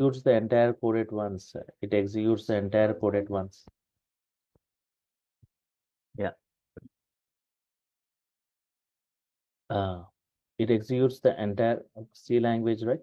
executes the entire code at once. It executes the entire code at once. Yeah. It executes the entire C language, right?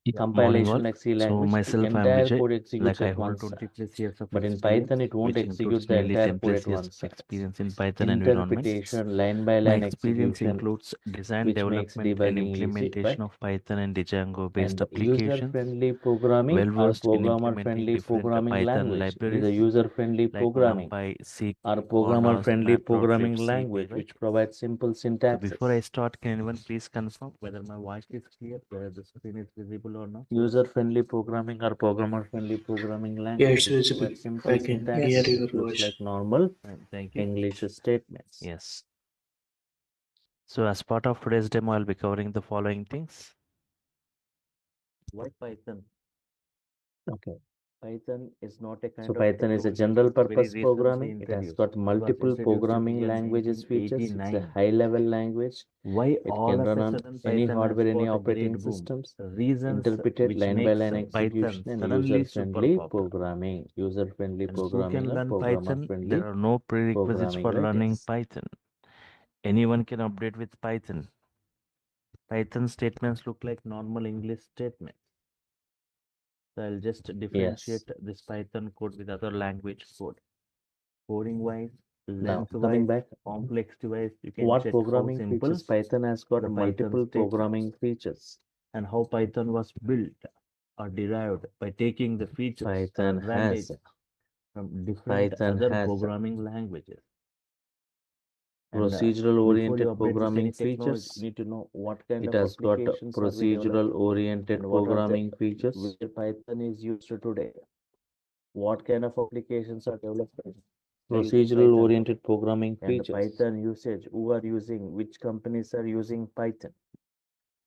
Morning all. Compilation like C So language, the myself, I'm entire Vijay. code executes Like I at hold once. 20 plus years of But in experience, Python, it won't which execute includes the nearly entire 10 code plus at years once. of experience in Python environments. Interpretation, line by My line experience execution, includes design, which makes development, and debugging easy, implementation right? of Python and Django-based And applications. user-friendly programming or Well-versed in implementing programmer-friendly different programming Python language. It is libraries a user-friendly like programming NumPy, Seek, or Pandas, programmer-friendly programming Matplotlib, language, right? which provides simple So before I syntaxes. start, can anyone please confirm whether my voice is clear, whether the screen is visible or not? User-friendly programming or programmer-friendly programming Yeah, language, it's which visible. provides simple I can hear syntaxes. your It looks voice. like normal Thank you. English statements. Yes. So as part of today's demo, I'll be covering the following things. Why Python? Okay. Python is not a kind So of Python is a technology, general it was very purpose recently programming. It has introduced. got It was multiple introduced in programming year languages features. It's a 1989. high level language. Why It all can of run a on sudden any Python has hardware, any got a operating great boom? systems. Reasons Interpreted which line by makes line Python execution and suddenly user super friendly popular. programming. User friendly And who programming can or learn programmer Python? friendly There are no prerequisites programming, for right? learning Yes. Python. Anyone can update with Python. Python statements look like normal English statements. So I'll just differentiate this Python code with other language code. Coding wise, Now length coming wise, back, complexity wise, you can what check how programming simple features? Python has got the Python multiple statements programming features. and how Python was built or derived by taking the features Python or advantage has from different other programming languages. And procedural before you oriented update with any programming technology, you features. need to know what kind It of has got applications are we procedural developing oriented and what are the programming features. where Python is used today. What kind of applications are developed using Procedural Python oriented programming and the features. Python usage, who are using, which companies are using Python,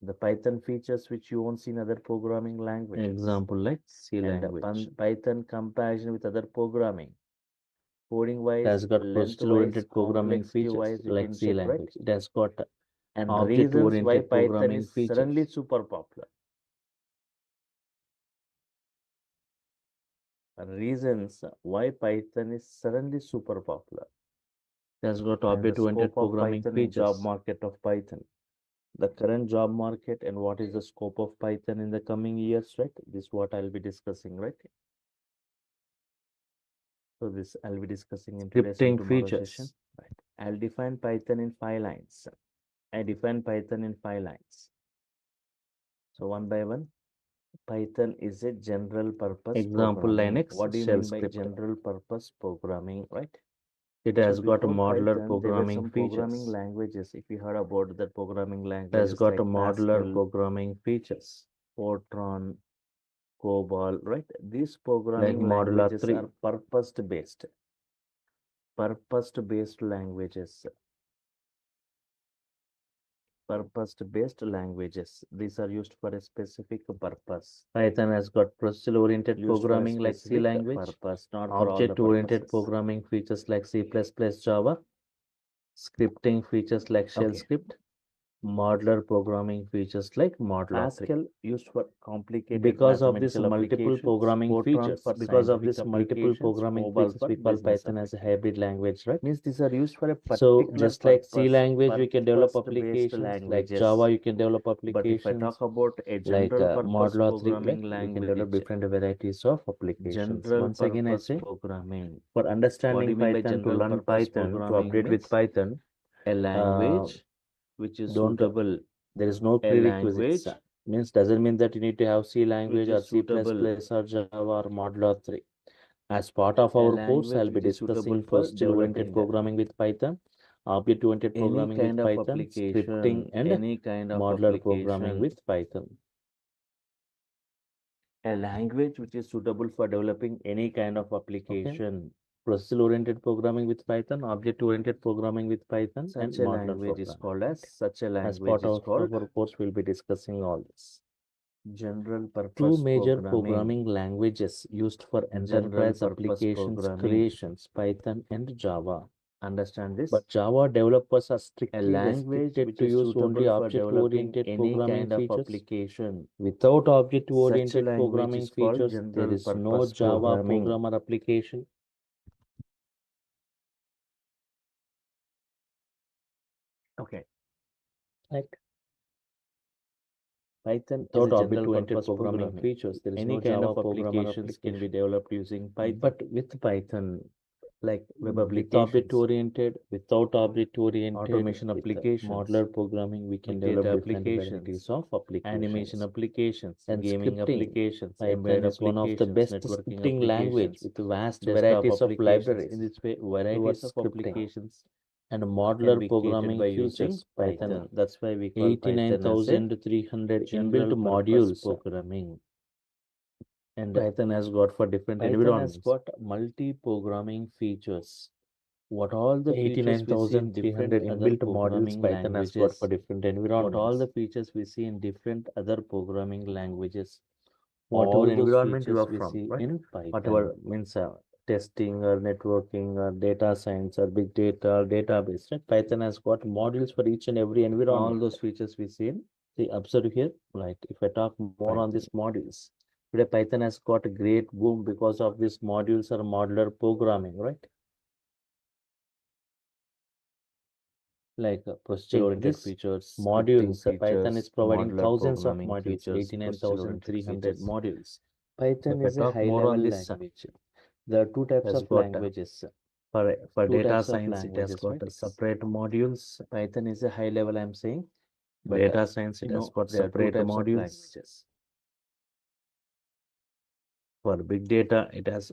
the Python features which you won't see in other programming languages. Example like C And language. Python comparison with other programming. Coding It wise, has got length procedural wise, oriented programming complexity features wise, you like can C check, right? language. It has got And object reasons why oriented Python programming is suddenly features. super popular. Reasons why Python is suddenly super popular. It has got And the object oriented scope of programming Python in job features. market of Python. The current job market and what is the scope of Python in the coming years, right? This is what I'll be discussing, right? So this I'll be discussing in today's and Scripting tomorrow's features. session. Right. I'll define Python in 5 lines. I define Python in 5 lines. So one by one, Python is a general purpose Example programming. Linux What do you shell mean by script. general purpose programming, right? It So has got a before modular Python, there were programming some programming features. languages. If you heard about that programming It has languages got like a modular Pascal, programming features. Fortran, COBOL, right? These Like programming Modular languages 3. are purpose-based. Purpose-based languages. Purpose-based languages. These are used for a specific purpose. Python has got procedural oriented Used for a programming like C specific language. purpose, not for all the Object oriented purposes. programming features like C++, Java. Scripting features like shell Okay. script. Modular programming features like Modular 3. Pascal used for complicated Because of this mathematical multiple applications, programming Fortran features, for because of scientific this multiple applications, programming COBOL features, for we call business Python as a applications. hybrid language, right? Means these are used for a So particular just like C purpose, language, we can develop purpose-based applications. Like languages. Java, you can develop But if I applications. talk about a Like general purpose Modular 3, programming like we can develop language, different varieties of applications. general Once again, I purpose say, programming. for What do understanding you mean by Python, to general learn purpose Python, to programming update with means Python, a language which is don't suitable. there is no A prerequisites. language Means doesn't mean that you need to have C language which or is C++ suitable. or Java or Modular 3. As part of A our course, I'll language be which is discussing suitable for procedural-oriented developing programming with Python, object-oriented any programming with kind of Python, scripting, application, and any kind of modular programming application. with Python. A language which is suitable for developing any kind of application. Procedural-oriented programming with Python, object-oriented programming with Python, and Such a modular language is programming. called as such a As language part is of called our course, we'll be discussing all this. general Two purpose major programming. programming languages used for General enterprise purpose applications programming. creations, Python and Java. understand this. But Java developers are A strictly language restricted which to is use only suitable for developing object-oriented any programming kind of features. application. Without Such a object-oriented language programming is called features, there general is no purpose Java programming. programmer application. Okay. Like Python is a without general object-oriented purpose programming programming. features, there is Any no kind Java of programmer applications can be application. developed using Python. But with Python, Like web with applications, object-oriented, without object-oriented, automation with applications, modular programming, we can big data develop different applications, varieties of animation applications. applications, And gaming scripting, applications, Python embedded is one of the applications, best networking scripting language applications, with vast desktop varieties of applications. libraries In this way, towards varieties of scripting. applications And can modular be created programming by using features, Python. That's why we call Python as a 89,300 general inbuilt purpose modules. programming. And Python has got for different Python has environments. got multi-programming features. What all the features we see in 89,300 different other inbuilt modules programming Python has got for languages. different What all the environments. features we see in different other programming languages. Whatever All those environment you are features we from, see right? in Whatever Python. means testing or networking or data science or big data or database, right? Python has got modules for each and every All environment. those features we see in See, observe here, like if I talk more on Python. these modules, today Python has got a great boom because of these modules or modular programming, right? Like procedure-oriented features, modules. Python is providing modular thousands of programming modules, features, 89,300 features. modules. Python If I is a talk more high-level on this, language. There are two types has of got languages. for Two data types of science, it has languages, got right? a separate modules. Python is a high level, I'm saying. But Data science, it has got there are two separate types of modules. languages. For big data, it has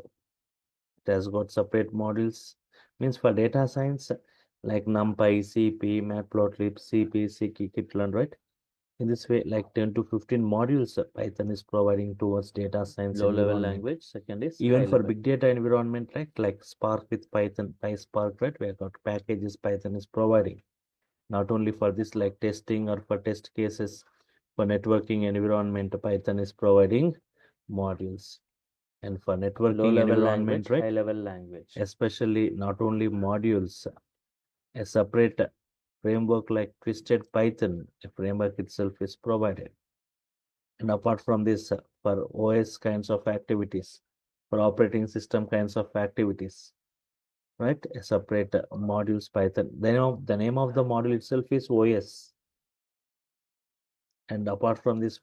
got separate modules. Means for data science, like NumPy, CP, Matplotlib, CP, scikit-learn, right? In this way, like 10 to 15 modules Python is providing towards data science Low-level environment. language. Second is Even for high-level. big data environment, like Spark with Python, PySpark, right? We have got packages Python is providing. Not only for this, like testing or for test cases, for networking environment, Python is providing modules. And for networking Low-level environment, language, right? high-level language. Especially not only modules, a separate framework like Twisted Python, a framework itself is provided. And apart from this, for OS kinds of activities, for operating system kinds of activities, right? A separate modules Python. The name of the module itself is OS. And apart from this,